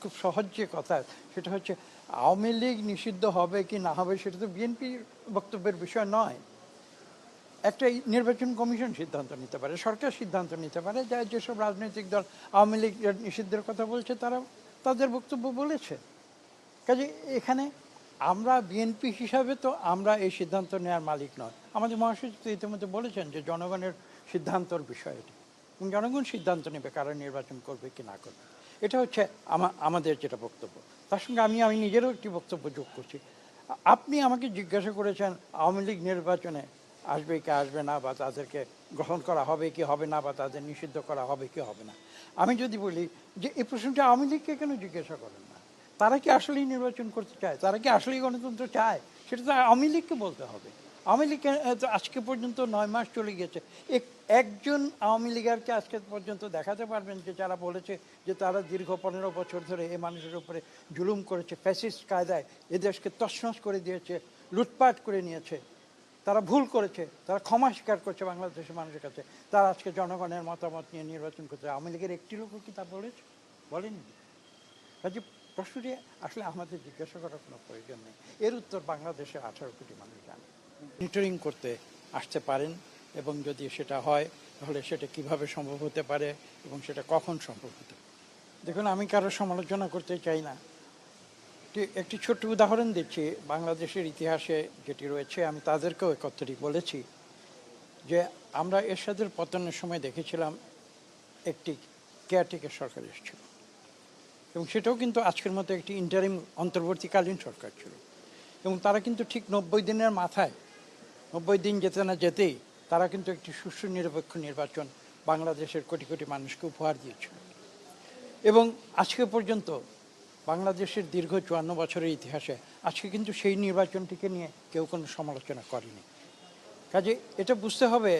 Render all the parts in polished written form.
খুব সহজ যে কথা, সেটা হচ্ছে আওয়ামী লীগ নিষিদ্ধ হবে কি না হবে সেটা তো বিএনপির বক্তব্যের বিষয় নয়। একটা নির্বাচন কমিশন সিদ্ধান্ত নিতে পারে, সরকার সিদ্ধান্ত নিতে পারে, যেসব রাজনৈতিক দল আওয়ামী লীগ নিষিদ্ধের কথা বলছে তারা তাদের বক্তব্য বলেছে। কাজে এখানে আমরা বিএনপি হিসাবে তো আমরা এই সিদ্ধান্ত নেওয়ার মালিক নয়। আমাদের মহাসচিব তো ইতিমধ্যে বলেছেন যে জনগণের সিদ্ধান্তর বিষয় এটি, এবং জনগণ সিদ্ধান্ত নেবে কারা নির্বাচন করবে কি না করবে। এটা হচ্ছে আমাদের যেটা বক্তব্য। তার সঙ্গে আমি নিজেরও একটি বক্তব্য যোগ করছি। আপনি আমাকে জিজ্ঞাসা করেছেন আওয়ামী লীগ নির্বাচনে আসবে কি আসবে না, বা তাদেরকে গ্রহণ করা হবে কি হবে না, বা তাদের নিষিদ্ধ করা হবে কি হবে না। আমি যদি বলি যে এই প্রশ্নটা আওয়ামী লীগকে কেন জিজ্ঞাসা করেন না? তারা কি আসলেই নির্বাচন করতে চায়? তারা কি আসলেই গণতন্ত্র চায়? সেটা তো আওয়ামী লীগকে বলতে হবে। আওয়ামী লীগ তো আজকে পর্যন্ত 9 মাস চলে গিয়েছে, একজন আওয়ামী লীগারকে আজকে পর্যন্ত দেখাতে পারবেন যে যারা বলেছে যে তারা দীর্ঘ 15 বছর ধরে এই মানুষের উপরে জুলুম করেছে, ফ্যাসিস্ট কায়দায় এদেশকে তছনছ করে দিয়েছে, লুটপাট করে নিয়েছে, তারা ভুল করেছে, তারা ক্ষমা স্বীকার করছে বাংলাদেশের মানুষের কাছে, তারা আজকে জনগণের মতামত নিয়ে নির্বাচন করছে? আওয়ামী লীগের একটি লোকও কি তা বলেছে? বলেনি। কাজে প্রশ্নটি আসলে আমাদের জিজ্ঞাসা করার কোনো প্রয়োজন নেই। এর উত্তর বাংলাদেশের 18 কোটি মানুষ জানে। মনিটরিং করতে আসতে পারেন, এবং যদি সেটা হয় তাহলে সেটা কিভাবে সম্ভব হতে পারে এবং সেটা কখন সম্ভব হতে পারে। দেখুন, আমি কারো সমালোচনা করতে চাই না। একটি ছোট্ট উদাহরণ দিচ্ছি বাংলাদেশের ইতিহাসে যেটি রয়েছে। আমি তাদেরকেও এই কথাটি বলেছি যে আমরা এরশাদের পতনের সময় দেখেছিলাম একটি কেয়ারটেকার সরকার এসেছিল, এবং সেটাও কিন্তু আজকের মতো একটি ইন্টারিম অন্তর্বর্তীকালীন সরকার ছিল। এবং তারা কিন্তু ঠিক 90 দিনের মাথায়, 90 দিন যেতে না যেতেই তারা কিন্তু একটি সুষ্ঠু নিরপেক্ষ নির্বাচন বাংলাদেশের কোটি কোটি মানুষকে উপহার দিয়েছিল। এবং আজকে পর্যন্ত বাংলাদেশের দীর্ঘ 54 বছরের ইতিহাসে আজকে কিন্তু সেই নির্বাচনটিকে নিয়ে কেউ কোনো সমালোচনা করেনি। কাজে এটা বুঝতে হবে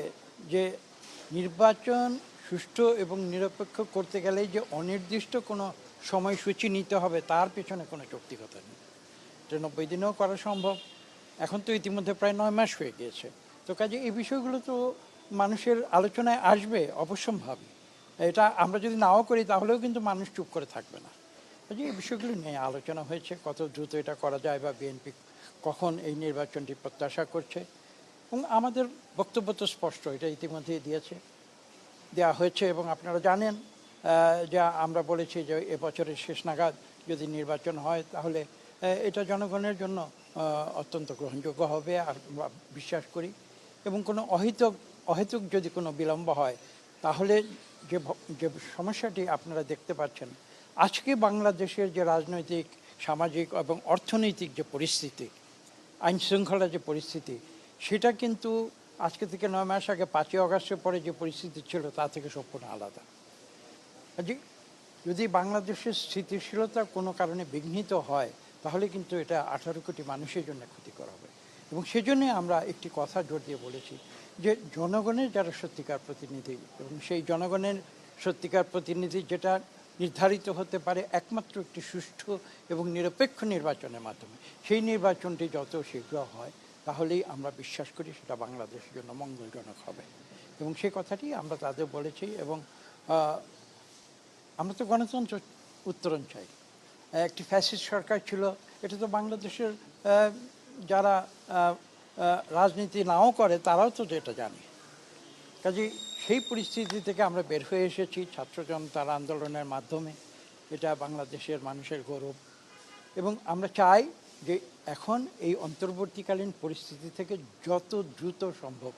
যে নির্বাচন সুষ্ঠু এবং নিরপেক্ষ করতে গেলেই যে অনির্দিষ্ট কোনো সময়সূচি নিতে হবে তার পেছনে কোনো যৌক্তিকতা নেই। এটা 90 দিনেও করা সম্ভব। এখন তো ইতিমধ্যে প্রায় 9 মাস হয়ে গিয়েছে। তো কাজে এই বিষয়গুলো তো মানুষের আলোচনায় আসবে অবশ্যম্ভাবী। এটা আমরা যদি নাও করি তাহলেও কিন্তু মানুষ চুপ করে থাকবে না। কাজে এই বিষয়গুলো নিয়ে আলোচনা হয়েছে, কত দ্রুত এটা করা যায়, বা বিএনপি কখন এই নির্বাচনটি প্রত্যাশা করছে। এবং আমাদের বক্তব্য তো স্পষ্ট, এটা ইতিমধ্যেই দেওয়া হয়েছে। এবং আপনারা জানেন যে আমরা বলেছি যে এবছরের শেষ নাগাদ যদি নির্বাচন হয় তাহলে এটা জনগণের জন্য অত্যন্ত গ্রহণযোগ্য হবে আর বিশ্বাস করি। এবং কোনো অহেতুক যদি কোনো বিলম্ব হয় তাহলে যে সমস্যাটি আপনারা দেখতে পাচ্ছেন আজকে বাংলাদেশের যে রাজনৈতিক, সামাজিক এবং অর্থনৈতিক যে পরিস্থিতি, আইন শৃঙ্খলা যে পরিস্থিতি, সেটা কিন্তু আজকে থেকে 9 মাস আগে 5ই আগস্টের পরে যে পরিস্থিতি ছিল তা থেকে সম্পূর্ণ আলাদা। যদি বাংলাদেশের স্থিতিশীলতা কোনো কারণে বিঘ্নিত হয় তাহলে কিন্তু এটা 18 কোটি মানুষের জন্য ক্ষতিকর হবে। এবং সেজন্যই আমরা একটি কথা জোর দিয়ে বলেছি যে জনগণের যারা সত্যিকার প্রতিনিধি, এবং সেই জনগণের সত্যিকার প্রতিনিধি যেটা নির্ধারিত হতে পারে একমাত্র একটি সুষ্ঠু এবং নিরপেক্ষ নির্বাচনের মাধ্যমে, সেই নির্বাচনটি যত শীঘ্র হয় তাহলেই আমরা বিশ্বাস করি সেটা বাংলাদেশের জন্য মঙ্গলজনক হবে। এবং সেই কথাটি আমরা তাদের বলেছি। এবং আমরা তো গণতন্ত্র উত্তরণ চাই। একটি ফ্যাসিস্ট সরকার ছিল, এটা তো বাংলাদেশের যারা রাজনীতি নাও করে তারাও তো যেটা জানে। কাজেই সেই পরিস্থিতি থেকে আমরা বের হয়ে এসেছি ছাত্র জনতার আন্দোলনের মাধ্যমে। এটা বাংলাদেশের মানুষের গৌরব। এবং আমরা চাই যে এখন এই অন্তর্বর্তীকালীন পরিস্থিতি থেকে যত দ্রুত সম্ভব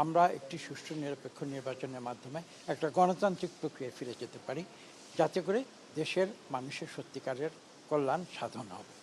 আমরা একটি সুষ্ঠু নিরপেক্ষ নির্বাচনের মাধ্যমে একটা গণতান্ত্রিক প্রক্রিয়ায় ফিরে যেতে পারি, যাতে করে দেশের মানুষের সত্যিকারের কল্যাণ সাধন হবে।